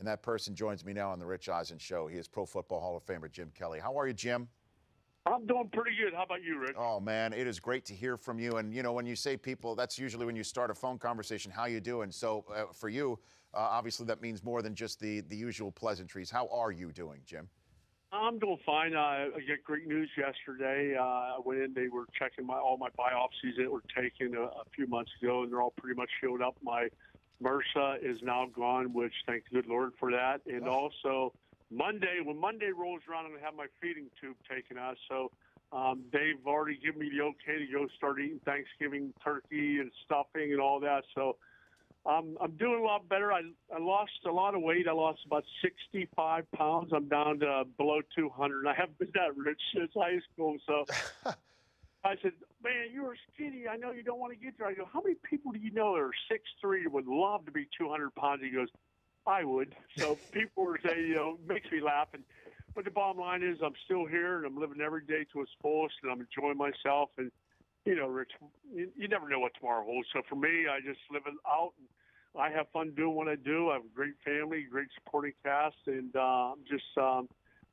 And that person joins me now on the Rich Eisen Show. He is Pro Football Hall of Famer Jim Kelly. How are you, Jim? I'm doing pretty good. How about you, Rich? Oh, man, it is great to hear from you. And, you know, when you say people, that's usually when you start a phone conversation, how you doing? So for you, obviously that means more than just the usual pleasantries. How are you doing, Jim? I'm doing fine. I get great news yesterday. I went in. They were checking all my biopsies that were taken a few months ago, and they're all pretty much healed up. My MRSA is now gone, which thank the good Lord for that. And also Monday, when Monday rolls around, I'm going to have my feeding tube taken out. So they've already given me the okay to go start eating Thanksgiving turkey and stuffing and all that. So I'm doing a lot better. I lost a lot of weight. I lost about 65 pounds. I'm down to below 200. I haven't been that rich since high school. So I said, man, you were skinny. I know you don't want to get there. I go, how many people do you know that are 6'3" would love to be 200 pounds? He goes, I would. So people were saying, you know, makes me laugh. But the bottom line is I'm still here, and I'm living every day to its fullest, and I'm enjoying myself. And, you know, Rich, you never know what tomorrow holds. So for me, I just live it out. And I have fun doing what I do. I have a great family, great supporting cast, and I'm just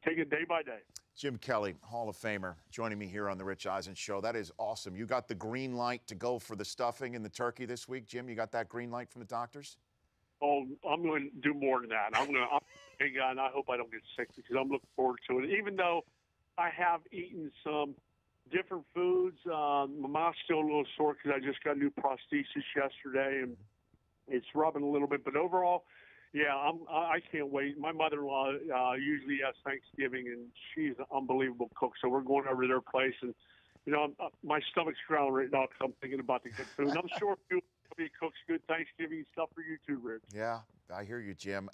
taking it day by day. Jim Kelly, Hall of Famer, joining me here on the Rich Eisen Show. That is awesome. You got the green light to go for the stuffing and the turkey this week, Jim? You got that green light from the doctors? Oh, I'm going to do more than that. I'm a big guy, and I hope I don't get sick because I'm looking forward to it. Even though I have eaten some different foods, my mouth's still a little sore because I just got new prosthesis yesterday, and it's rubbing a little bit. But overall, yeah, I can't wait. My mother-in-law usually has Thanksgiving, and she's an unbelievable cook. So we're going over to their place, and you know, my stomach's growling right now because I'm thinking about the good food. And I'm sure he cooks good Thanksgiving stuff for you too, Rich. Yeah, I hear you, Jim.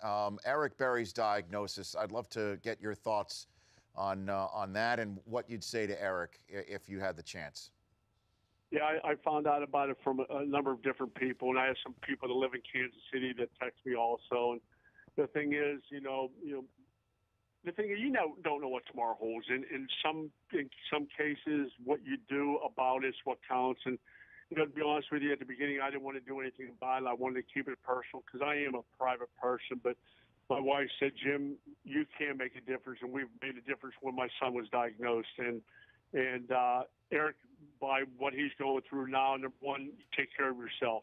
Eric Berry's diagnosis. I'd love to get your thoughts on that and what you'd say to Eric if you had the chance. Yeah, I found out about it from a number of different people, and I have some people that live in Kansas City that text me also. And the thing is, you know, don't know what tomorrow holds. In some cases, what you do about it is what counts. And you know, to be honest with you, at the beginning, I didn't want to do anything about it. I wanted to keep it personal because I am a private person. But my wife said, Jim, you can make a difference, and we've made a difference when my son was diagnosed. And Eric, by what he's going through now, number one, take care of yourself.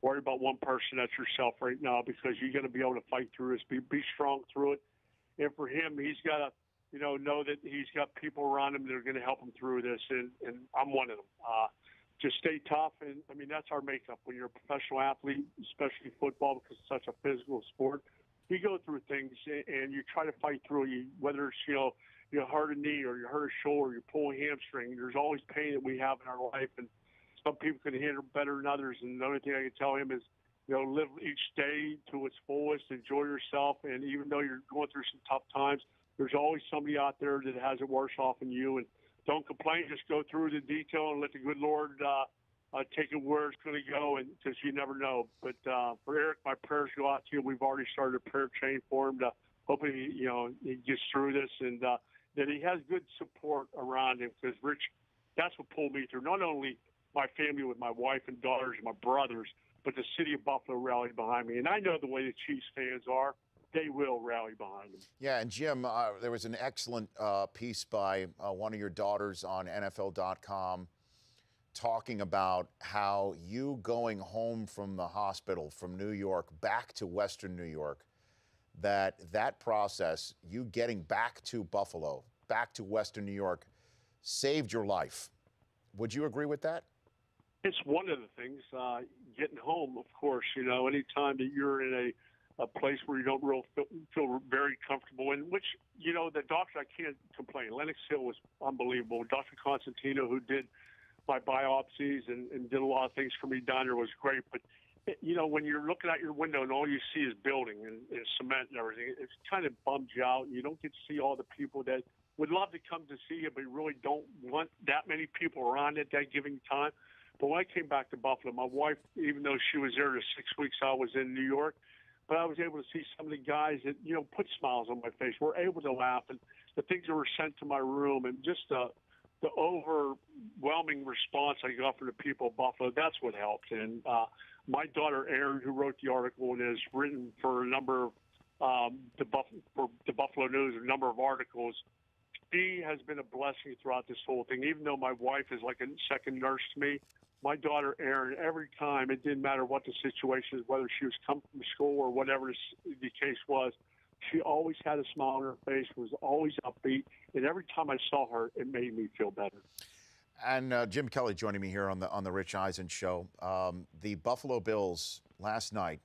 Worry about one person, that's yourself right now, because you're going to be able to fight through this. Be strong through it. And for him, he's got to, you know that he's got people around him that are going to help him through this, and I'm one of them. Just stay tough, and I mean that's our makeup. When you're a professional athlete, especially football, because it's such a physical sport, you go through things and you try to fight through. Whether it's you hurt a knee or you hurt a shoulder, you pull a hamstring. There's always pain that we have in our life, and some people can handle it better than others. And the only thing I can tell him is, you know, live each day to its fullest, enjoy yourself, and even though you're going through some tough times, there's always somebody out there that has it worse off than you. And don't complain. Just go through the detail and let the good Lord take it where it's going to go, and because you never know. But for Eric, my prayers go out to you. We've already started a prayer chain for him to hoping he gets through this, and that he has good support around him. Because Rich, that's what pulled me through. Not only my family with my wife and daughters and my brothers, but the city of Buffalo rallied behind me. And I know the way the Chiefs fans are. They will rally behind him. Yeah, and Jim, there was an excellent piece by one of your daughters on NFL.com talking about how you going home from the hospital from New York back to Western New York, that process, you getting back to Buffalo, back to Western New York, saved your life. Would you agree with that? It's one of the things. Getting home, of course, you know, anytime that you're in a place where you don't really feel very comfortable in, which, you know, the doctor, I can't complain. Lennox Hill was unbelievable. Dr. Constantino, who did my biopsies and did a lot of things for me down there, was great. But, you know, when you're looking out your window and all you see is building and cement and everything, it kind of bums you out. You don't get to see all the people that would love to come to see you, but you really don't want that many people around at that given time. But when I came back to Buffalo, my wife, even though she was there the 6 weeks I was in New York, but I was able to see some of the guys that, you know, put smiles on my face. We're able to laugh, and the things that were sent to my room, and just the overwhelming response I got from the people of Buffalo, that's what helped. And my daughter, Erin, who wrote the article and has written for a number for the Buffalo News, a number of articles. She has been a blessing throughout this whole thing. Even though my wife is like a second nurse to me, my daughter Erin, every time, it didn't matter what the situation is, whether she was coming from school or whatever the case was, she always had a smile on her face, was always upbeat, and every time I saw her, it made me feel better. And Jim Kelly joining me here on the Rich Eisen show. The Buffalo Bills last night,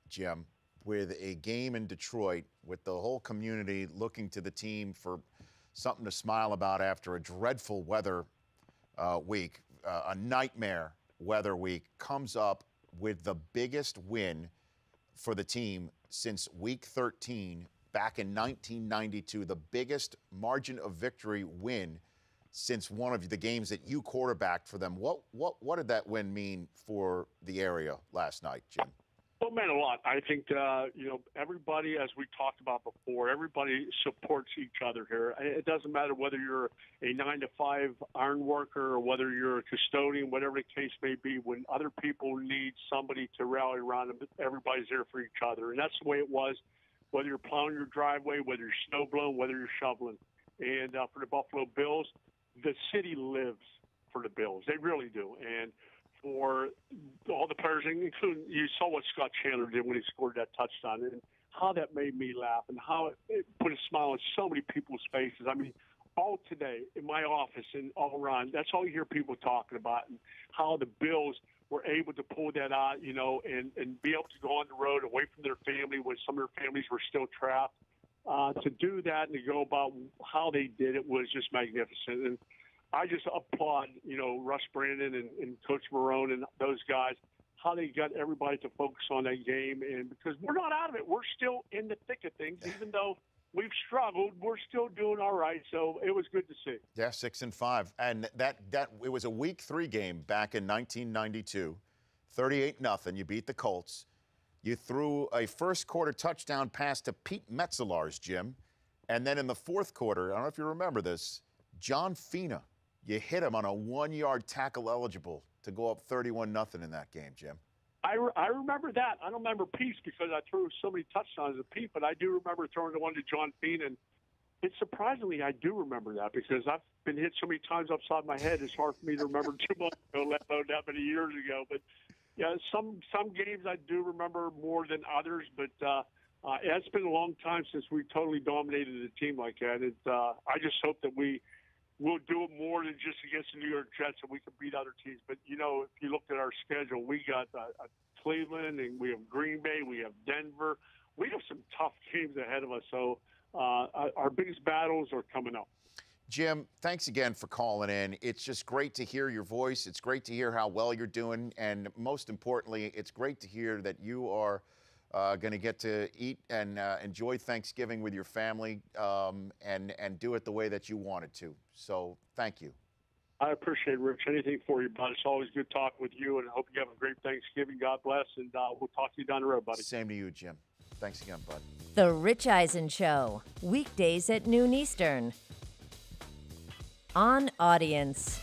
Jim, with a game in Detroit, with the whole community looking to the team for something to smile about after a dreadful weather week, a nightmare weather week, comes up with the biggest win for the team since Week 13 back in 1992, the biggest margin of victory win since one of the games that you quarterbacked for them. What did that win mean for the area last night, Jim? Well, it meant a lot. I think, everybody, as we talked about before, everybody supports each other here. It doesn't matter whether you're a 9-to-5 iron worker or whether you're a custodian, whatever the case may be. When other people need somebody to rally around them, everybody's there for each other. And that's the way it was, whether you're plowing your driveway, whether you're snow blowing, whether you're shoveling. And for the Buffalo Bills, the city lives for the Bills. They really do. And for all the players, including you saw what Scott Chandler did when he scored that touchdown, and how that made me laugh, and how it put a smile on so many people's faces. I mean, all today in my office and all around, that's all you hear people talking about, and how the Bills were able to pull that out, and be able to go on the road away from their family when some of their families were still trapped. To do that and to go about how they did it was just magnificent. And I just applaud, Russ Brandon and Coach Marone and those guys, how they got everybody to focus on that game. And because we're not out of it, we're still in the thick of things. Even though we've struggled, we're still doing all right. So it was good to see. Yeah, 6-5. And that it was a Week 3 game back in 1992, 38-0. You beat the Colts. You threw a first-quarter touchdown pass to Pete Metzelaars, Jim. And then in the fourth quarter, I don't know if you remember this, John Fina, you hit him on a 1-yard tackle eligible to go up 31-0 in that game, Jim. I remember that. I don't remember Pete because I threw so many touchdowns at Pete, but I do remember throwing the one to John Fina. And it's surprisingly, I do remember that because I've been hit so many times upside my head. It's hard for me to remember 2 months ago, let alone that many years ago. But yeah, some games I do remember more than others, but it's been a long time since we totally dominated a team like that. I just hope that we'll do it more than just against the New York Jets and we can beat other teams. But, if you looked at our schedule, we got Cleveland and we have Green Bay, we have Denver. We have some tough games ahead of us. So our biggest battles are coming up. Jim, thanks again for calling in. It's just great to hear your voice. It's great to hear how well you're doing. And most importantly, it's great to hear that you are going to get to eat and enjoy Thanksgiving with your family and do it the way that you wanted to. So thank you. I appreciate it, Rich. Anything for you, bud. It's always good talking with you, and I hope you have a great Thanksgiving. God bless, and we'll talk to you down the road, buddy. Same to you, Jim. Thanks again, bud. The Rich Eisen Show, weekdays at noon Eastern. On Audience.